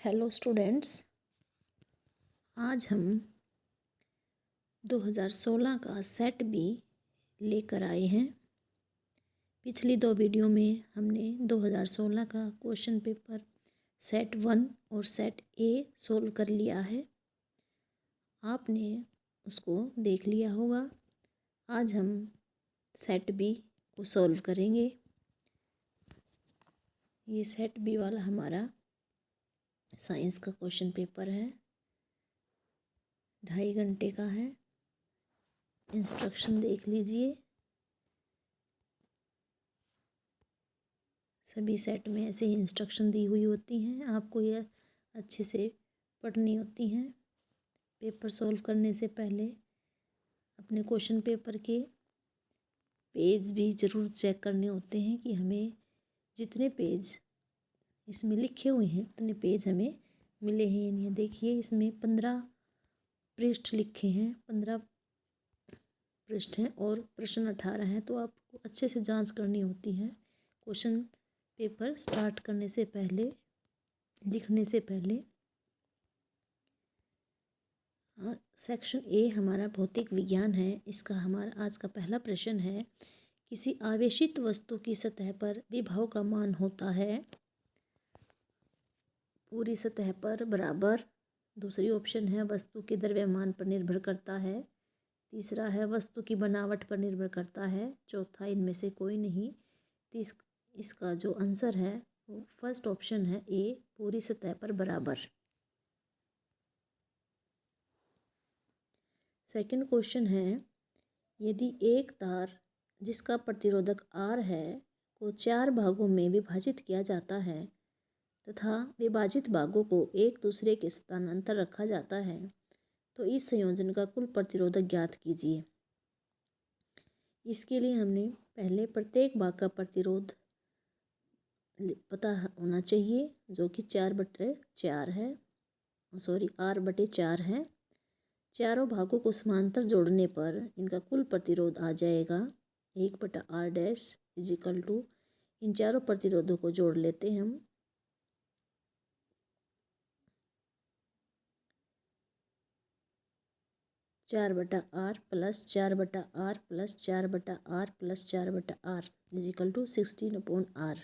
Hello students, आज हम 2016 का सेट बी लेकर आए हैं। पिछली दो वीडियो में हमने 2016 का क्वेश्चन पेपर सेट 1 और सेट ए सोल्व कर लिया है। आपने उसको देख लिया होगा। आज हम सेट बी को सोल्व करेंगे। ये सेट बी वाला हमारा साइंस का क्वेश्चन पेपर है, 2.5 घंटे का है। इंस्ट्रक्शन देख लीजिए। सभी सेट में ऐसे ही इंस्ट्रक्शन दी हुई होती हैं, आपको यह अच्छे से पढ़नी होती हैं। पेपर सॉल्व करने से पहले अपने क्वेश्चन पेपर के पेज भी ज़रूर चेक करने होते हैं कि हमें जितने पेज इसमें लिखे हुए हैं उतने पेज हमें मिले हैं या नहीं। देखिए, इसमें 15 पृष्ठ लिखे हैं, 15 पृष्ठ हैं और प्रश्न 18 हैं, तो आपको अच्छे से जांच करनी होती है क्वेश्चन पेपर स्टार्ट करने से पहले, लिखने से पहले। सेक्शन ए हमारा भौतिक विज्ञान है। इसका हमारा आज का पहला प्रश्न है, किसी आवेशित वस्तु की सतह पर विभव का मान होता है पूरी सतह पर बराबर। दूसरी ऑप्शन है वस्तु के द्रव्यमान पर निर्भर करता है। तीसरा है वस्तु की बनावट पर निर्भर करता है। चौथा इनमें से कोई नहीं। इसका जो आंसर है वो फर्स्ट ऑप्शन है ए, पूरी सतह पर बराबर। सेकंड क्वेश्चन है, यदि एक तार जिसका प्रतिरोधक R है को 4 भागों में विभाजित किया जाता है तथा विभाजित भागों को एक दूसरे के समानांतर रखा जाता है, तो इस संयोजन का कुल प्रतिरोधक ज्ञात कीजिए। इसके लिए हमने पहले प्रत्येक भाग का प्रतिरोध पता होना चाहिए, जो कि 4/4 है, R/4 है। चारों भागों को समांतर जोड़ने पर इनका कुल प्रतिरोध आ जाएगा 1/R' इजिकल टू, इन चारों प्रतिरोधों को जोड़ लेते हैं हम। R/4 plus 4/R plus 4/R plus 4/R equal to 16/R।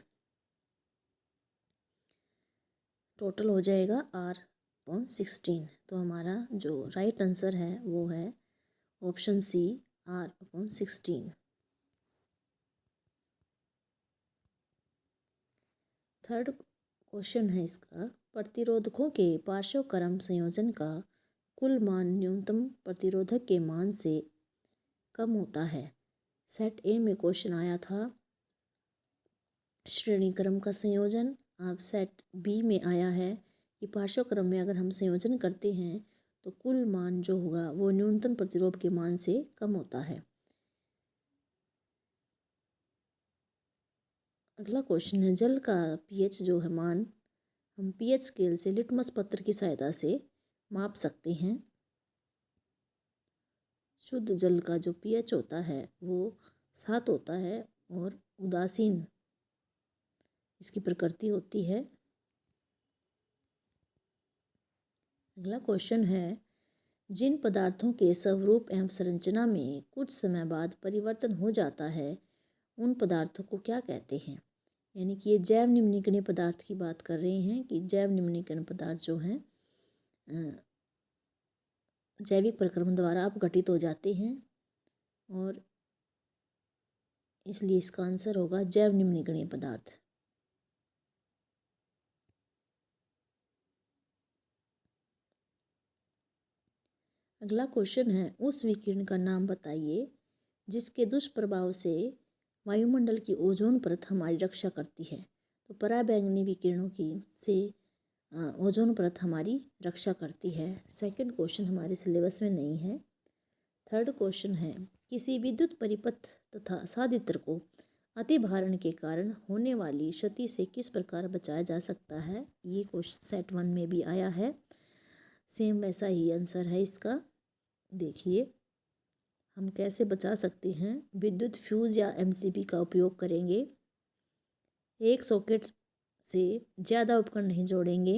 Total हो जाएगा R/16। तो हमारा जो राइट आंसर है वो है option C, R/16। Third question है इसका, प्रतिरोधकों के पार्श्व संयोजन का कुल मान न्यूनतम प्रतिरोधक के मान से कम होता है। सेट ए में क्वेश्चन आया था श्रेणी क्रम का संयोजन। अब सेट बी में आया है कि पार्श्व क्रम में अगर हम संयोजन करते हैं तो कुल मान जो होगा वो न्यूनतम प्रतिरोध के मान से कम होता है। अगला क्वेश्चन है, जल का पीएच जो है मान हम पीएच स्केल से लिटमस पत्र की सहायता से माप सकते हैं। शुद्ध जल का जो पीएच होता है वो 7 होता है और उदासीन इसकी प्रकृति होती है। अगला क्वेश्चन है, जिन पदार्थों के स्वरूप एवं संरचना में कुछ समय बाद परिवर्तन हो जाता है उन पदार्थों को क्या कहते हैं। यानी कि ये जैव निम्नीकरणीय पदार्थ की बात कर रहे हैं कि जैव निम्नीकरण पदार्थ जो हैं जैविक प्रक्रमण द्वारा अपघटित हो जाते हैं और इसलिए इसका आंसर होगा जैव निम्नीकरणीय पदार्थ। अगला क्वेश्चन है, उस विकिरण का नाम बताइए जिसके दुष्प्रभाव से वायुमंडल की ओजोन परत हमारी रक्षा करती है। तो पराबैंगनी विकिरणों की से ओजोन परत हमारी रक्षा करती है। सेकंड क्वेश्चन हमारे सिलेबस में नहीं है। थर्ड क्वेश्चन है, किसी विद्युत परिपथ तथा साधित्र को अतिभारण के कारण होने वाली क्षति से किस प्रकार बचाया जा सकता है। ये क्वेश्चन सेट 1 में भी आया है, सेम वैसा ही आंसर है इसका। देखिए हम कैसे बचा सकते हैं। विद्युत फ्यूज़ या एमसीबी का उपयोग करेंगे। एक सॉकेट से ज़्यादा उपकरण नहीं जोड़ेंगे।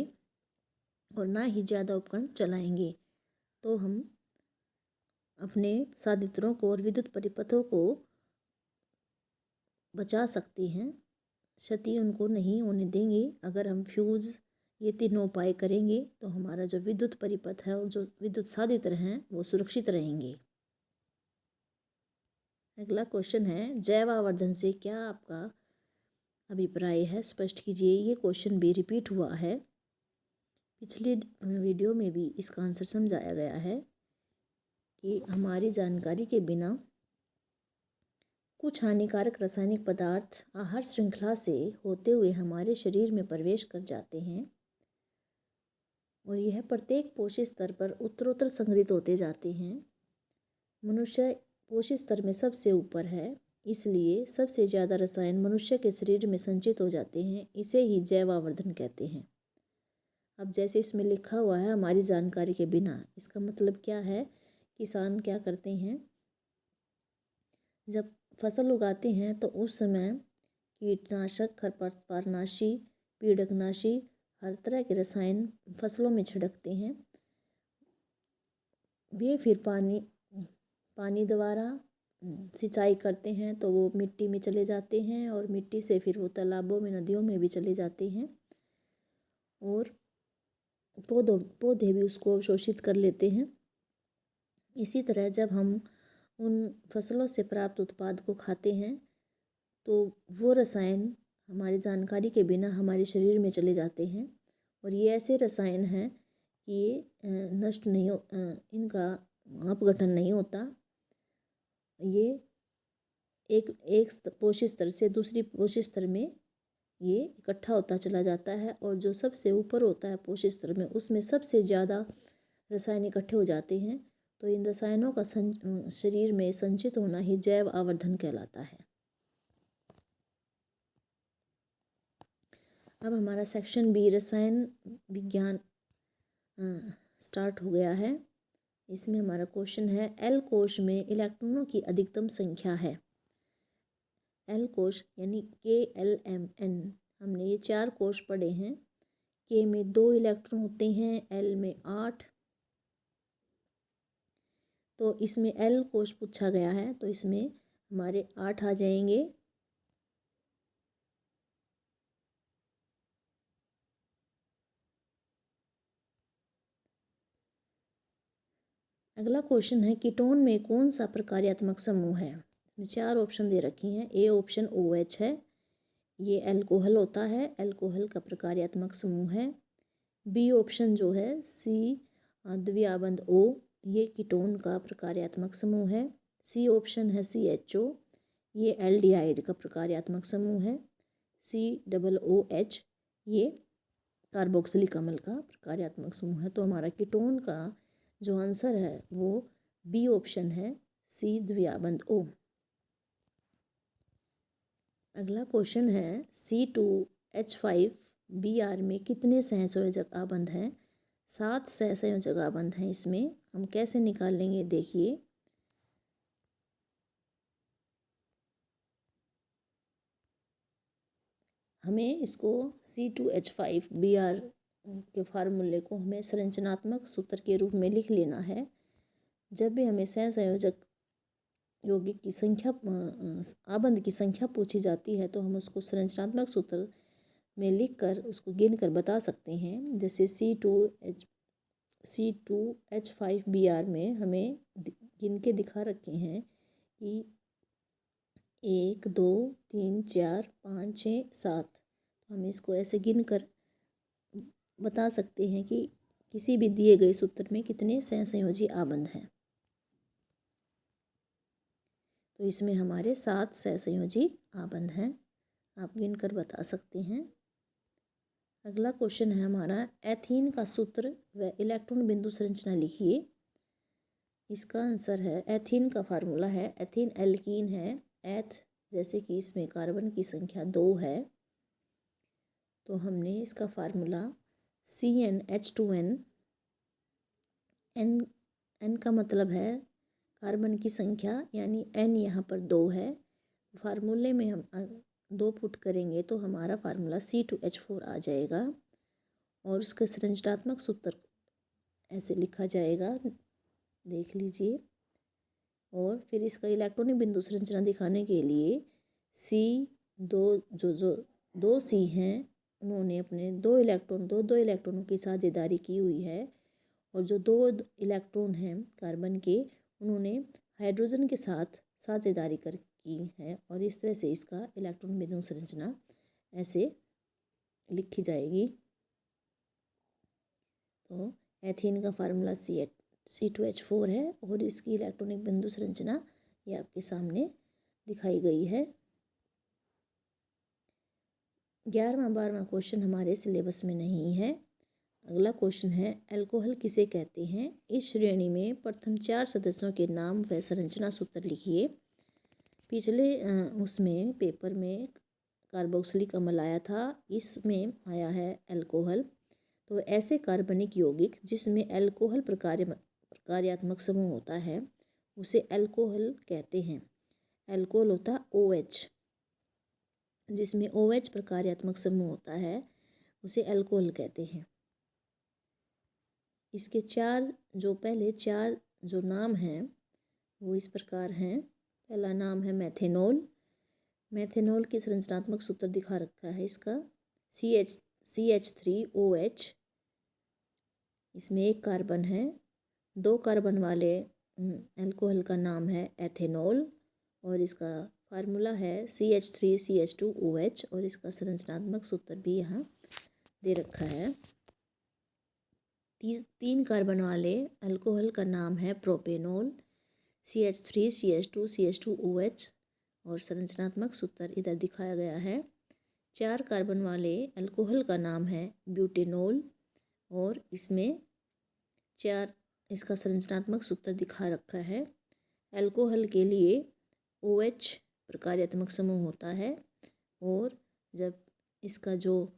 और ना ही ज़्यादा उपकरण चलाएंगे, तो हम अपने संयंत्रों को और विद्युत परिपथों को बचा सकते हैं, क्षति उनको नहीं होने देंगे। अगर हम फ्यूज़ ये तीनों उपाय करेंगे तो हमारा जो विद्युत परिपथ है और जो विद्युत संयंत्र हैं वो सुरक्षित रहेंगे। अगला क्वेश्चन है, जैव आवर्धन से क्या आपका अभिप्राय है, स्पष्ट कीजिए। ये क्वेश्चन भी रिपीट हुआ है, पिछले वीडियो में भी इसका आंसर समझाया गया है कि हमारी जानकारी के बिना कुछ हानिकारक रासायनिक पदार्थ आहार श्रृंखला से होते हुए हमारे शरीर में प्रवेश कर जाते हैं और यह प्रत्येक पोषी स्तर पर उत्तरोत्तर संग्रहित होते जाते हैं। मनुष्य पोषी स्तर में सबसे ऊपर है, इसलिए सबसे ज़्यादा रसायन मनुष्य के शरीर में संचित हो जाते हैं। इसे ही जैव आवर्धन कहते हैं। अब जैसे इसमें लिखा हुआ है हमारी जानकारी के बिना, इसका मतलब क्या है, किसान क्या करते हैं, जब फसल उगाते हैं तो उस समय कीटनाशक, खरपतवारनाशी, पीड़कनाशी, हर तरह के रसायन फसलों में छिड़कते हैं। वे फिर पानी द्वारा सिंचाई करते हैं तो वो मिट्टी में चले जाते हैं और मिट्टी से फिर वो तालाबों में, नदियों में भी चले जाते हैं और पौधे भी उसको अवशोषित कर लेते हैं। इसी तरह जब हम उन फसलों से प्राप्त उत्पाद को खाते हैं तो वो रसायन हमारी जानकारी के बिना हमारे शरीर में चले जाते हैं और ये ऐसे रसायन हैं कि ये नष्ट नहीं हो, इनका अपघटन नहीं होता। ये एक पोषी स्तर से दूसरी पोषी स्तर में ये इकट्ठा होता चला जाता है और जो सबसे ऊपर होता है पोषी स्तर में, उसमें सबसे ज़्यादा रसायन इकट्ठे हो जाते हैं। तो इन रसायनों का शरीर में संचित होना ही जैव आवर्धन कहलाता है। अब हमारा सेक्शन बी रसायन विज्ञान स्टार्ट हो गया है। इसमें हमारा क्वेश्चन है, एल कोश में इलेक्ट्रॉनों की अधिकतम संख्या है। एल कोश यानी KLMN, हमने ये 4 कोश पढ़े हैं। के में 2 इलेक्ट्रॉन होते हैं, एल में 8। तो इसमें एल कोश पूछा गया है तो इसमें हमारे 8 आ जाएंगे। अगला क्वेश्चन है, कीटोन में कौन सा प्रकार्यात्मक समूह है। इसमें 4 ऑप्शन दे रखी हैं। ए ऑप्शन OH है, ये अल्कोहल होता है, अल्कोहल का प्रकार्यात्मक समूह है। बी ऑप्शन जो है C द्विआबंध O, ये कीटोन का प्रकार्यात्मक समूह है। सी ऑप्शन है CHO, ये एल्डिहाइड का प्रकार्यात्मक समूह है। COOH, ये कार्बोक्सिलिक अम्ल का प्रकार्यात्मक समूह है। तो हमारा कीटोन का जो आंसर है वो बी ऑप्शन है, C द्विआबंध O। अगला क्वेश्चन है, C2H5Br में कितने सहसंयोजक आबंध हैं। 7 सहसंयोजक आबंध हैं। इसमें हम कैसे निकाल लेंगे, देखिए। हमें इसको C2H5Br के फार्मूले को हमें संरचनात्मक सूत्र के रूप में लिख लेना है। जब भी हमें सहसंयोजक यौगिक की संख्या, आबंध की संख्या पूछी जाती है तो हम उसको संरचनात्मक सूत्र में लिखकर उसको गिन कर बता सकते हैं। जैसे C2H5Br में हमें गिन के दिखा रखे हैं कि 1 2 3 4 5 6 7। हम इसको ऐसे गिन कर बता सकते हैं कि किसी भी दिए गए सूत्र में कितने सहसंयोजी आबंध हैं। तो इसमें हमारे 7 सहसंयोजी आबंध हैं, आप गिन कर बता सकते हैं। अगला क्वेश्चन है हमारा, एथीन का सूत्र व इलेक्ट्रॉन बिंदु संरचना लिखिए। इसका आंसर है, एथीन का फार्मूला है, एथीन एल्कीन है। एथ जैसे कि इसमें कार्बन की संख्या 2 है तो हमने इसका फार्मूला CnH2n, N का मतलब है कार्बन की संख्या, यानी N यहाँ पर 2 है। फार्मूले में हम 2 पुट करेंगे तो हमारा फार्मूला C2H4 आ जाएगा और उसका संरचनात्मक सूत्र ऐसे लिखा जाएगा, देख लीजिए। और फिर इसका इलेक्ट्रॉनिक बिंदु संरचना दिखाने के लिए जो दो सी हैं उन्होंने अपने दो इलेक्ट्रॉनों की साझेदारी की हुई है, और जो दो इलेक्ट्रॉन हैं कार्बन के उन्होंने हाइड्रोजन के साथ साझेदारी की है, और इस तरह से इसका इलेक्ट्रॉन बिंदु संरचना ऐसे लिखी जाएगी। तो एथीन का फार्मूला C2H4 है, और इसकी इलेक्ट्रॉनिक बिंदु संरचना ये आपके सामने दिखाई गई है। 11वां 12वां क्वेश्चन हमारे सिलेबस में नहीं है। अगला क्वेश्चन है, अल्कोहल किसे कहते हैं? इस श्रेणी में प्रथम 4 सदस्यों के नाम व संरचना सूत्र लिखिए। पिछले उसमें पेपर में कार्बोक्सिलिक अम्ल आया था, इसमें आया है अल्कोहल। तो ऐसे कार्बनिक यौगिक जिसमें अल्कोहल प्रकार्यात्मक समूह होता है उसे अल्कोहल कहते हैं। अल्कोहल होता है OH, जिसमें OH प्रकार्यात्मक समूह होता है उसे अल्कोहल कहते हैं। इसके पहले चार जो नाम हैं वो इस प्रकार हैं। पहला नाम है मेथेनॉल। मेथेनॉल की संरचनात्मक सूत्र दिखा रखा है इसका, CH3OH। इसमें एक कार्बन है। 2 कार्बन वाले अल्कोहल का नाम है एथेनॉल, और इसका फार्मूला है CH3CH2OH, और इसका संरचनात्मक सूत्र भी यहाँ दे रखा है। 3 कार्बन वाले अल्कोहल का नाम है प्रोपेनॉल, CH3CH2CH2OH, और संरचनात्मक सूत्र इधर दिखाया गया है। 4 कार्बन वाले अल्कोहल का नाम है ब्यूटेनॉल, और इसका संरचनात्मक सूत्र दिखा रखा है। अल्कोहल के लिए OH प्रकार्यात्मक समूह होता है, और जब इसका जो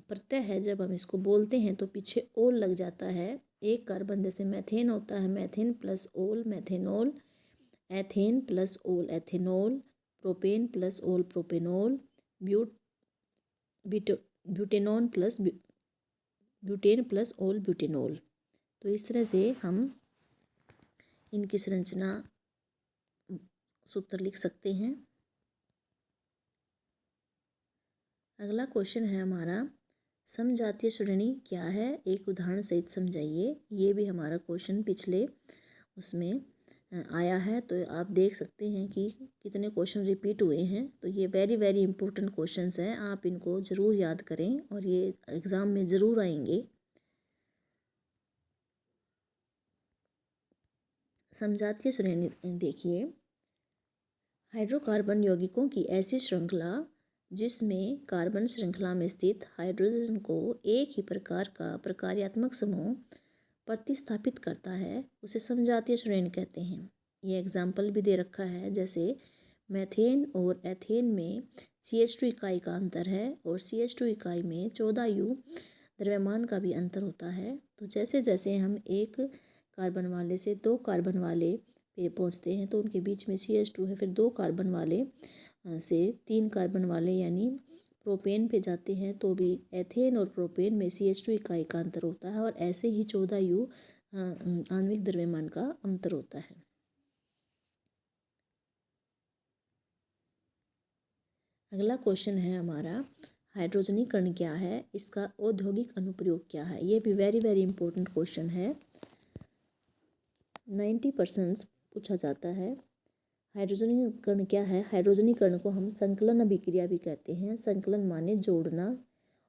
प्रत्यय है जब हम इसको बोलते हैं तो पीछे ओल लग जाता है। एक कार्बन जैसे मैथेन होता है, मैथेन प्लस ओल मैथेनॉल, एथेन प्लस ओल एथेनॉल, प्रोपेन प्लस ओल प्रोपेनॉल, ब्यूटेन प्लस ओल ब्यूटेनॉल। तो इस तरह से हम इनकी संरचना सूत्र लिख सकते हैं। अगला क्वेश्चन है हमारा, समजातीय श्रेणी क्या है? एक उदाहरण सहित समझाइए। ये भी हमारा क्वेश्चन पिछले उसमें आया है, तो आप देख सकते हैं कि कितने क्वेश्चन रिपीट हुए हैं। तो ये वेरी वेरी इंपॉर्टेंट क्वेश्चंस हैं, आप इनको ज़रूर याद करें और ये एग्ज़ाम में ज़रूर आएंगे। समजातीय श्रेणी देखिए, हाइड्रोकार्बन यौगिकों की ऐसी श्रृंखला जिसमें कार्बन श्रृंखला में स्थित हाइड्रोजन को एक ही प्रकार का प्रकार्यात्मक समूह प्रतिस्थापित करता है उसे समजातीय श्रेणी कहते हैं। ये एग्जाम्पल भी दे रखा है, जैसे मैथेन और एथेन में CH2 इकाई का अंतर है, और CH2 इकाई में 14U द्रव्यमान का भी अंतर होता है। तो जैसे जैसे हम एक कार्बन वाले से 2 कार्बन वाले पे पहुँचते हैं तो उनके बीच में CH2 है, फिर 2 कार्बन वाले से 3 कार्बन वाले यानी प्रोपेन पे जाते हैं तो भी एथेन और प्रोपेन में CH2 इकाई का अंतर होता है, और ऐसे ही 14U आणविक द्रव्यमान का अंतर होता है। अगला क्वेश्चन है हमारा, हाइड्रोजनीकरण क्या है? इसका औद्योगिक अनुप्रयोग क्या है? ये भी वेरी वेरी इंपॉर्टेंट क्वेश्चन है, 90% पूछा जाता है। हाइड्रोजनीकरण क्या है? हाइड्रोजनीकरण को हम संकलन अभिक्रिया भी कहते हैं। संकलन माने जोड़ना,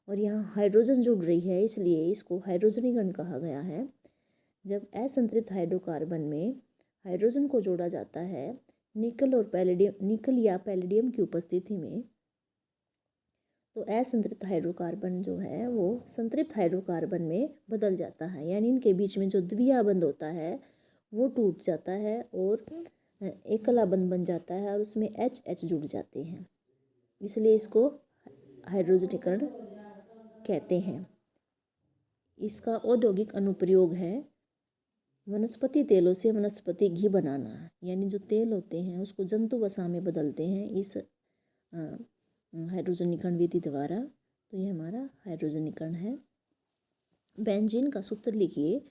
और यहाँ हाइड्रोजन जुड़ रही है इसलिए इसको हाइड्रोजनीकरण कहा गया है। जब असंतृप्त हाइड्रोकार्बन में हाइड्रोजन को जोड़ा जाता है निकल या पैलेडियम की उपस्थिति में, तो असंतृप्त हाइड्रोकार्बन जो है वो संतृप्त हाइड्रोकार्बन में बदल जाता है, यानी इनके बीच में जो द्वितीय बंध होता है वो टूट जाता है और एकला बंध बन जाता है, और उसमें H जुड़ जाते हैं, इसलिए इसको हाइड्रोजनीकरण कहते हैं। इसका औद्योगिक अनुप्रयोग है वनस्पति तेलों से वनस्पति घी बनाना, यानी जो तेल होते हैं उसको जंतु वसा में बदलते हैं इस हाइड्रोजनीकरण विधि द्वारा। तो ये हमारा हाइड्रोजनीकरण है। बेंजीन का सूत्र लिखिए।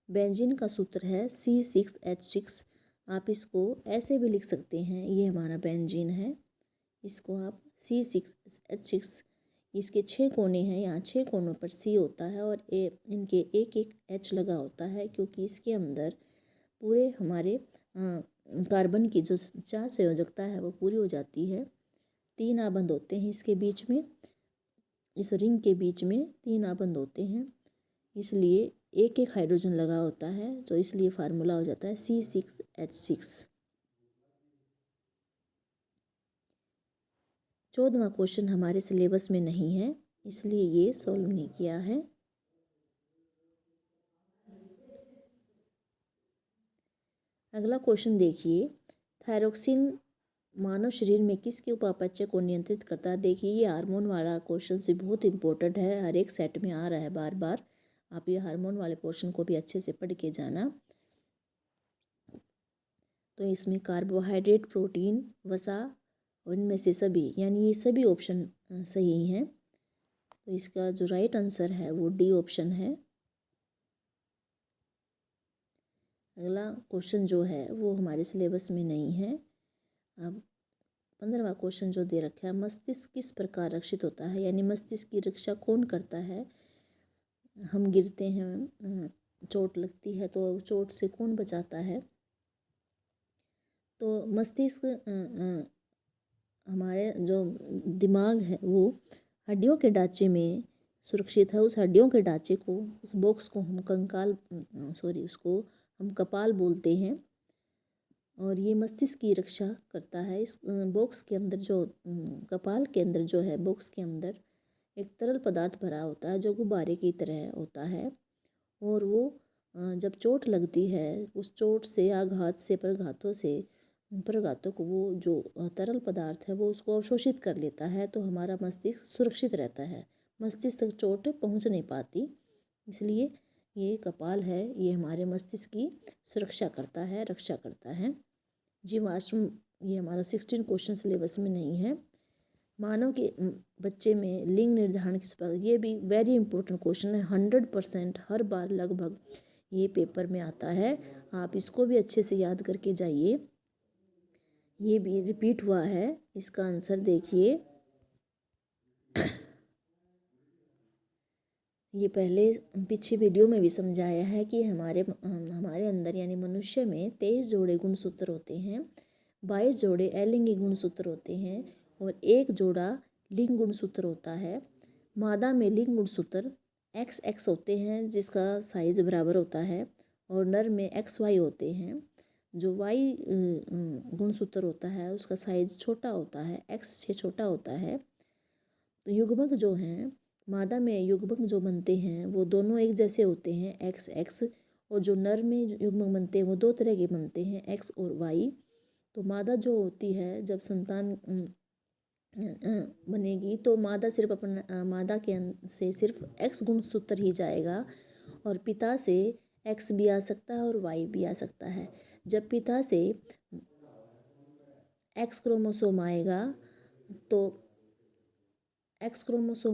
बेंजीन का सूत्र है C6H6। आप इसको ऐसे भी लिख सकते हैं, ये हमारा बेंजीन है, इसको आप C6H6। इसके 6 कोने हैं, यहाँ 6 कोनों पर C होता है और इनके एक एक H लगा होता है, क्योंकि इसके अंदर पूरे हमारे कार्बन की जो 4 संयोजकता है वो पूरी हो जाती है। 3 आबंध होते हैं इसके बीच में, इस रिंग के बीच में 3 आबंध होते हैं, इसलिए एक एक हाइड्रोजन लगा होता है, तो इसलिए फार्मूला हो जाता है C6H6। 14वां क्वेश्चन हमारे सिलेबस में नहीं है, इसलिए ये सॉल्व नहीं किया है। अगला क्वेश्चन देखिए, थायरोक्सिन मानव शरीर में किसके उपापचय को नियंत्रित करता है। देखिए ये हार्मोन वाला क्वेश्चन से बहुत इंपॉर्टेंट है, हर एक सेट में आ रहा है बार बार। आप ये हार्मोन वाले पोर्शन को भी अच्छे से पढ़ के जाना। तो इसमें कार्बोहाइड्रेट, प्रोटीन, वसा और इनमें से सभी, यानी ये सभी ऑप्शन सही हैं। तो इसका जो राइट आंसर है वो डी ऑप्शन है। अगला क्वेश्चन जो है वो हमारे सिलेबस में नहीं है। अब 15वां क्वेश्चन जो दे रखा है, मस्तिष्क किस प्रकार रक्षित होता है, यानी मस्तिष्क की रक्षा कौन करता है। हम गिरते हैं, चोट लगती है, तो चोट से कौन बचाता है। तो मस्तिष्क हमारे जो दिमाग है वो हड्डियों के ढांचे में सुरक्षित है। उस हड्डियों के ढांचे को, उस बॉक्स को हम उसको हम कपाल बोलते हैं, और ये मस्तिष्क की रक्षा करता है। इस बॉक्स के अंदर जो कपाल के अंदर जो है, बॉक्स के अंदर एक तरल पदार्थ भरा होता है जो गुब्बारे की तरह होता है, और वो जब चोट लगती है, उस चोट से, आघात से, प्रघातों को वो जो तरल पदार्थ है वो उसको अवशोषित कर लेता है, तो हमारा मस्तिष्क सुरक्षित रहता है, मस्तिष्क तक चोट पहुंच नहीं पाती। इसलिए ये कपाल है, ये हमारे मस्तिष्क की सुरक्षा करता है, रक्षा करता है। जीवाश्म, ये हमारा 16 क्वेश्चन सिलेबस में नहीं है। मानव के बच्चे में लिंग निर्धारण किस पर, ये भी वेरी इंपॉर्टेंट क्वेश्चन है, 100% हर बार लगभग ये पेपर में आता है। आप इसको भी अच्छे से याद करके जाइए, ये भी रिपीट हुआ है। इसका आंसर देखिए, ये पहले पीछे वीडियो में भी समझाया है कि हमारे अंदर यानी मनुष्य में 23 जोड़े गुणसूत्र होते हैं, 22 जोड़े अलिंगी गुणसूत्र होते हैं और 1 जोड़ा लिंग गुणसूत्र होता है। मादा में लिंग गुणसूत्र XX होते हैं, जिसका साइज बराबर होता है, और नर में XY होते हैं। जो Y गुणसूत्र होता है उसका साइज छोटा होता है, X से छोटा होता है। तो युग्मक जो हैं, मादा में युग्मक जो बनते हैं वो दोनों एक जैसे होते हैं, XX, और जो नर में युग्मक बनते हैं वो 2 तरह के बनते हैं, X और Y। तो मादा जो होती है, जब संतान बनेगी तो मादा सिर्फ अपना मादा के से सिर्फ X गुणसूत्र ही जाएगा, और पिता से X भी आ सकता है और Y भी आ सकता है। जब पिता से X क्रोमोसोम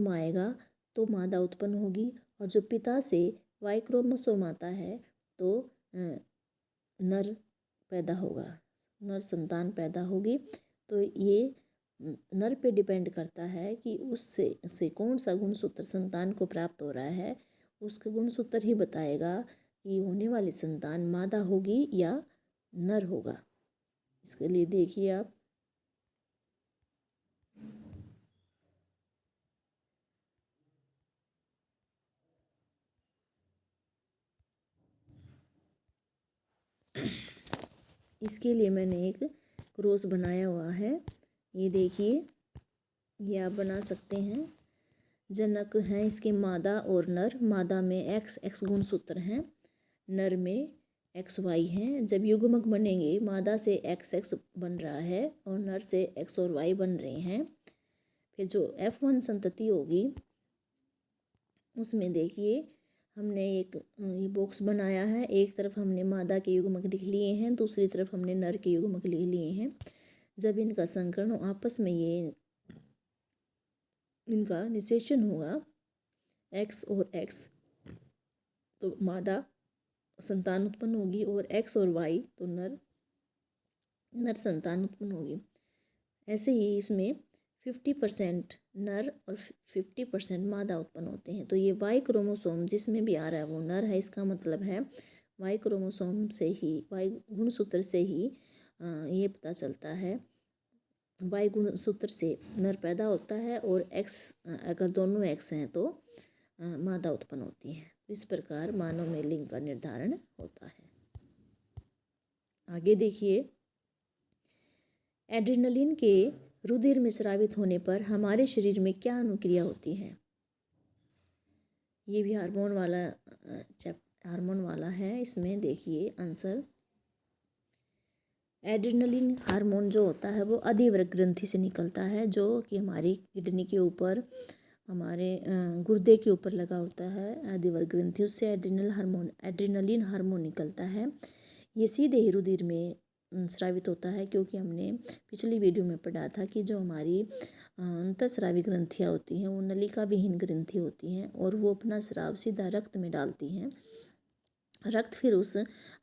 आएगा तो मादा उत्पन्न होगी, और जब पिता से Y क्रोमोसोम आता है तो नर पैदा होगा, नर संतान पैदा होगी। तो ये नर पे डिपेंड करता है कि उससे कौन सा गुणसूत्र संतान को प्राप्त हो रहा है, उसका गुणसूत्र ही बताएगा कि होने वाली संतान मादा होगी या नर होगा। इसके लिए देखिए आप, इसके लिए मैंने एक क्रॉस बनाया हुआ है, ये देखिए, ये आप बना सकते हैं। जनक हैं इसके मादा और नर, मादा में XX गुणसूत्र हैं, नर में XY हैं। जब युग्मक बनेंगे, मादा से XX बन रहा है और नर से X और Y बन रहे हैं। फिर जो F1 संतति होगी उसमें देखिए, हमने एक ये बॉक्स बनाया है, एक तरफ हमने मादा के युग्मक लिख लिए हैं, दूसरी तरफ हमने नर के युग्मक लिख लिए हैं। जब इनका संकरण आपस में इनका निषेचन होगा, X और X, तो मादा संतान उत्पन्न होगी, और एक्स और वाई तो नर संतान उत्पन्न होगी। ऐसे ही इसमें 50% नर और 50% मादा उत्पन्न होते हैं। तो ये वाई क्रोमोसोम जिसमें भी आ रहा है वो नर है। इसका मतलब है वाई क्रोमोसोम से ही, वाई गुणसूत्र से ही ये पता चलता है, वाई गुणसूत्र से नर पैदा होता है, और एक्स अगर दोनों एक्स हैं तो मादा उत्पन्न होती है। इस प्रकार मानव में लिंग का निर्धारण होता है। आगे देखिए, एड्रेनलिन के रुधिर में स्रावित होने पर हमारे शरीर में क्या अनुक्रिया होती है। ये भी हार्मोन वाला है। इसमें देखिए आंसर, एड्रेनलिन हार्मोन जो होता है वो अधिवर्ग ग्रंथि से निकलता है, जो कि हमारी किडनी के ऊपर, हमारे गुर्दे के ऊपर लगा होता है अधिवर्ग ग्रंथि, उससे एड्रेनलिन हार्मोन निकलता है। ये सीधे ही रुधिर में स्रावित होता है, क्योंकि हमने पिछली वीडियो में पढ़ा था कि जो हमारी अंतःस्रावी ग्रंथियाँ होती हैं वो नलिका विहीन ग्रंथि होती हैं, और वो अपना स्राव सीधा रक्त में डालती हैं। रक्त फिर उस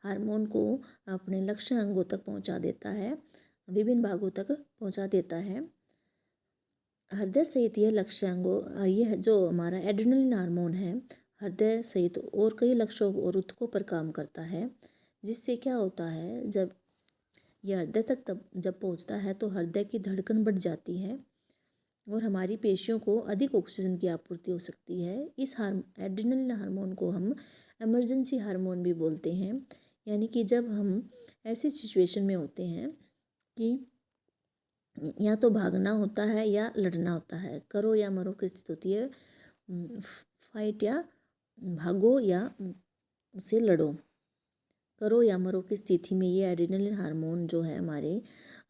हार्मोन को अपने लक्ष्य अंगों तक पहुंचा देता है, विभिन्न भागों तक पहुंचा देता है। हृदय सहित यह लक्ष्य अंगों, यह जो हमारा एड्रेनलिन हार्मोन है हृदय सहित और कई लक्ष्यों और ऊतकों पर काम करता है, जिससे क्या होता है, जब यह हृदय तक तब जब पहुंचता है तो हृदय की धड़कन बढ़ जाती है, और हमारी पेशियों को अधिक ऑक्सीजन की आपूर्ति हो सकती है। इस एड्रेनलिन हार्मोन को हम इमरजेंसी हार्मोन भी बोलते हैं, यानी कि जब हम ऐसी सिचुएशन में होते हैं कि या तो भागना होता है या लड़ना होता है, करो या मरो की स्थिति होती है, फाइट या भागो या से लड़ो, करो या मरो की स्थिति में ये एड्रेनलिन हार्मोन जो है हमारे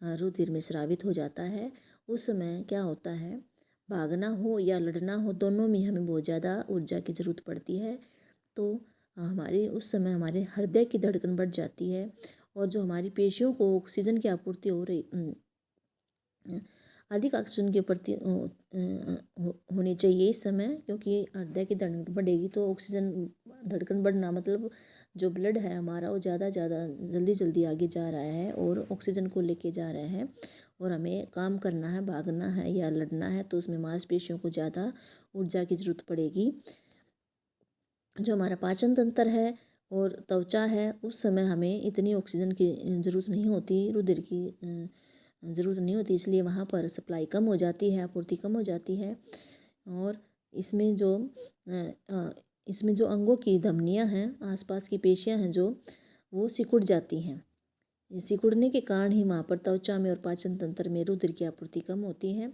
रुधिर में स्रावित हो जाता है। उस समय क्या होता है, भागना हो या लड़ना हो, दोनों में हमें बहुत ज़्यादा ऊर्जा की ज़रूरत पड़ती है। तो हमारी उस समय हमारे हृदय की धड़कन बढ़ जाती है, और जो हमारी पेशियों को ऑक्सीजन की आपूर्ति हो रही, अधिक ऑक्सीजन की आपूर्ति होनी चाहिए इस समय, क्योंकि हृदय की धड़कन बढ़ेगी तो ऑक्सीजन धड़कन बढ़ना मतलब जो ब्लड है हमारा वो ज़्यादा जल्दी जल्दी आगे जा रहा है और ऑक्सीजन को लेके जा रहा है, और हमें काम करना है, भागना है या लड़ना है, तो उसमें मांसपेशियों को ज़्यादा ऊर्जा की ज़रूरत पड़ेगी। जो हमारा पाचन तंत्र है और त्वचा है, उस समय हमें इतनी ऑक्सीजन की ज़रूरत नहीं होती, रुधिर की ज़रूरत नहीं होती, इसलिए वहाँ पर सप्लाई कम हो जाती है, आपूर्ति कम हो जाती है। और इसमें जो अंगों की धमनियाँ हैं, आसपास की पेशियाँ हैं जो, वो सिकुड़ जाती हैं। सिकुड़ने के कारण ही वहाँ पर त्वचा में और पाचन तंत्र में रुधिर की आपूर्ति कम होती है,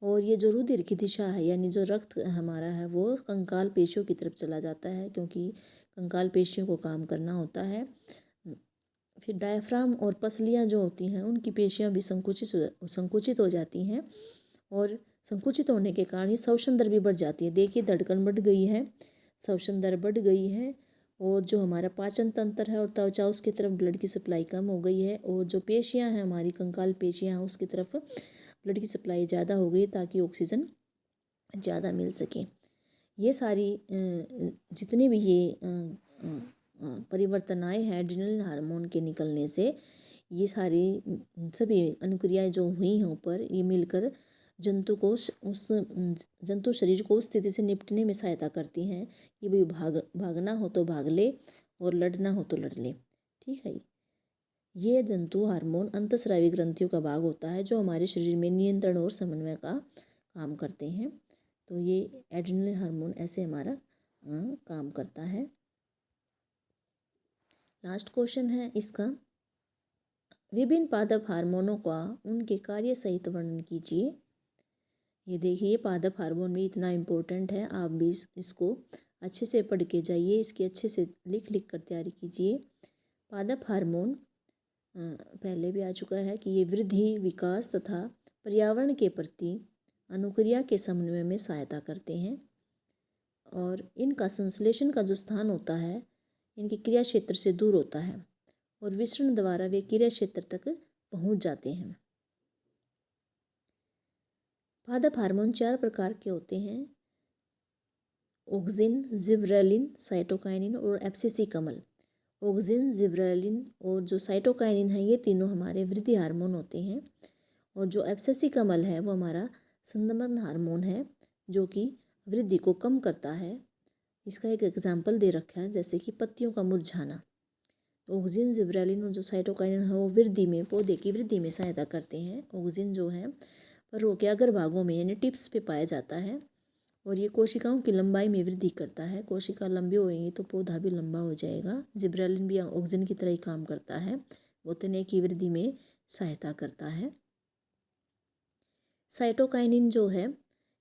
और ये जो रुधिर की दिशा है, यानी जो रक्त हमारा है वो कंकाल पेशियों की तरफ चला जाता है, क्योंकि कंकाल पेशियों को काम करना होता है। फिर डायफ्राम और पसलियाँ जो होती हैं उनकी पेशियाँ भी संकुचित हो जाती हैं, और संकुचित होने के कारण ये श्वसन दर भी बढ़ जाती है। देखिए धड़कन बढ़ गई है, श्वसन दर बढ़ गई है, और जो हमारा पाचन तंत्र है और त्वचा उसकी तरफ ब्लड की सप्लाई कम हो गई है, और जो पेशियाँ हैं हमारी कंकाल पेशियाँ हैं उसकी तरफ ब्लड की सप्लाई ज़्यादा हो गई ताकि ऑक्सीजन ज़्यादा मिल सके। ये सारी जितने भी ये परिवर्तन आए हैं एड्रेनलिन हार्मोन के निकलने से, ये सारी सभी अनुक्रियाएं जो हुई हैं ऊपर, ये मिलकर जंतु शरीर को उस स्थिति से निपटने में सहायता करती हैं कि भाई भागना हो तो भाग ले और लड़ना हो तो लड़ ले। ठीक है, ये जंतु हार्मोन अंतःस्रावी ग्रंथियों का भाग होता है जो हमारे शरीर में नियंत्रण और समन्वय का काम करते हैं। तो ये एड्रेनलिन हार्मोन ऐसे हमारा काम करता है। लास्ट क्वेश्चन है इसका, विभिन्न पादप हार्मोनों का उनके कार्य सहित वर्णन कीजिए। ये देखिए पादप हार्मोन भी इतना इम्पोर्टेंट है, आप भी इसको अच्छे से पढ़ के जाइए, इसकी अच्छे से लिख कर तैयारी कीजिए। पादप हार्मोन पहले भी आ चुका है कि ये वृद्धि, विकास तथा पर्यावरण के प्रति अनुक्रिया के समन्वय में सहायता करते हैं, और इनका संश्लेषण का जो स्थान होता है इनके क्रिया क्षेत्र से दूर होता है, और विसरण द्वारा वे क्रिया क्षेत्र तक पहुंच जाते हैं। पादप हार्मोन 4 प्रकार के होते हैं, ऑक्सिन, जिबरेलिन, साइटोकाइनिन और एब्सिसी कमल। ऑक्सिन, जिबरेलिन और जो साइटोकाइनिन है ये तीनों हमारे वृद्धि हार्मोन होते हैं। और जो एब्सिसी कमल है वो हमारा संदमन हार्मोन है जो कि वृद्धि को कम करता है। इसका एक एग्जाम्पल दे रखा है, जैसे कि पत्तियों का मुरझाना। ऑक्सिन, जिबरेलिन और जो साइटोकाइनिन है वो वृद्धि में, पौधे की वृद्धि में सहायता करते हैं। ऑक्सिन जो है फलों के अग्रभागों में यानी टिप्स पे पाया जाता है और ये कोशिकाओं की लंबाई में वृद्धि करता है। कोशिका लंबी होएगी तो पौधा भी लंबा हो जाएगा। जिबरेलिन भी ऑक्सिन की तरह ही काम करता है, वो तने की वृद्धि में सहायता करता है। साइटोकाइनिन जो है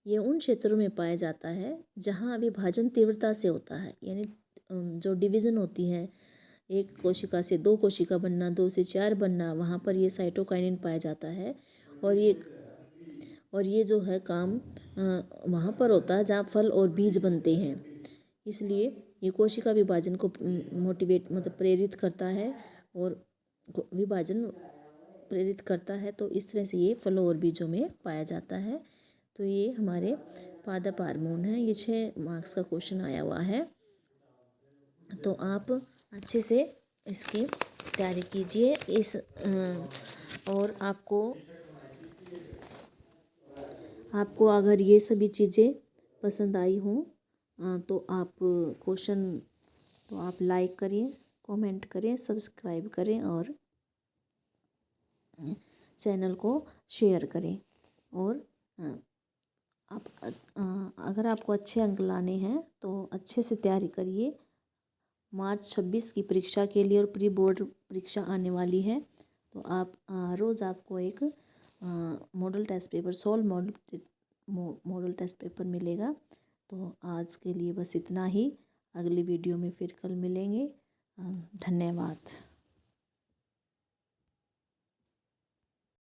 ये उन क्षेत्रों में पाया जाता है जहाँ विभाजन तीव्रता से होता है, यानी जो डिवीज़न होती है, एक कोशिका से दो कोशिका बनना, दो से चार बनना, वहाँ पर ये साइटोकाइनिन पाया जाता है। और ये जो है काम वहाँ पर होता है जहाँ फल और बीज बनते हैं। इसलिए ये कोशिका विभाजन को मोटिवेट मतलब प्रेरित करता है और विभाजन प्रेरित करता है। तो इस तरह से ये फलों और बीजों में पाया जाता है। तो ये हमारे पादप हार्मोन है। ये 6 मार्क्स का क्वेश्चन आया हुआ है, तो आप अच्छे से इसकी तैयारी कीजिए। और आपको अगर ये सभी चीज़ें पसंद आई हों तो आप लाइक करें, कमेंट करें, सब्सक्राइब करें और चैनल को शेयर करें। और अगर आपको अच्छे अंक लाने हैं तो अच्छे से तैयारी करिए। मार्च 26 की परीक्षा के लिए और प्री बोर्ड परीक्षा आने वाली है, तो आप रोज़ आपको एक model test paper model test paper मिलेगा। तो आज के लिए बस इतना ही। अगली वीडियो में फिर कल मिलेंगे। धन्यवाद।